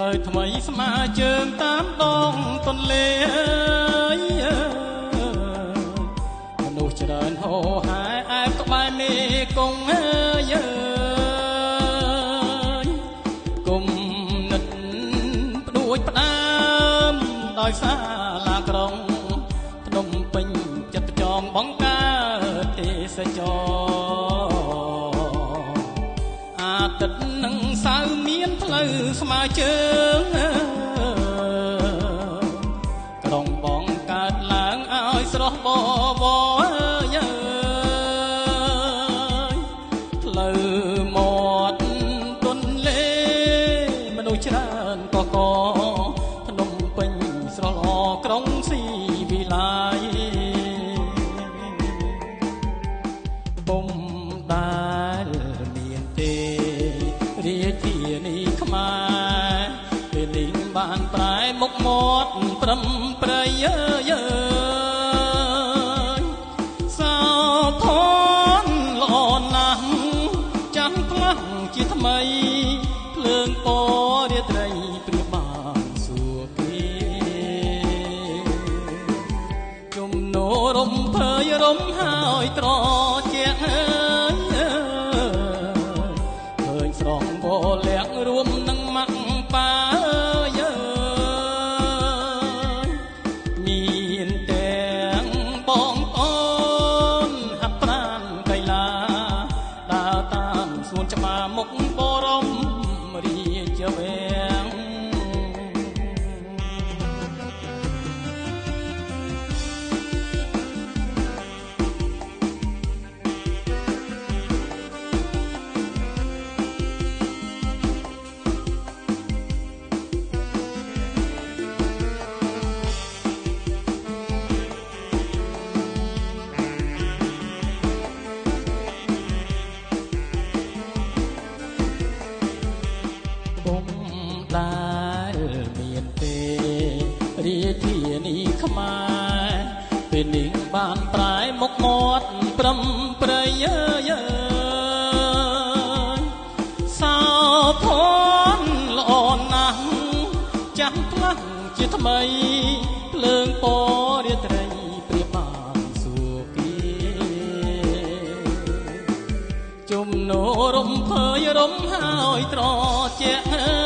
លើថ្មីស្មាជើងតាមដងទន្លេមនុស្សច្រើនហោហែអែបក្បែរមេគង្គគុំនិតផ្ដួចផ្ដើមដោយសាលាក្រុងភ្នំពេញចិត្តចងបង្កើតទេសចរអាទិត្យនឹងសៅរ៍មានផ្លូវស្មើជើងក្រុងបងកើតឡើងឲ្យស្រស់បបផ្លូវមាត់ទន្លេមនុស្សច្រើនកកភ្នំពេញស្រស់ល្អក្រុងស៊ីវិល័យពុំដែលមានទេរាជធានីខ្មែរពេលលីងបានប្រែមុខមាត់ប្រំប្រៃសោធនល្អណាស់ចាំផ្លាស់ជាថ្មីភ្លើងពណ៌រាត្រីព្រាបានសួរគេជំនោរំភើយរំហើយត្រជាក់ឃើញស្រងបលាក់រួមនឹងម៉ាក់ប៉ាមានទាំងបងអូនហាត់ប្រាណកីឡាដើរតាមសួនច្បារមុខបរមរាជវាំងពុំដែលមានទេរាជធានីខ្មែរពេលនេះបានប្រែមុខមាត់ប្រំប្រៃសោភ័ណ្ឌល្អណាស់ចាំផ្លាស់ជាថ្មីភ្លើងពណ៌រាត្រីព្រាបានសួរគេជំនោររំភើយរំហើយត្រជាក់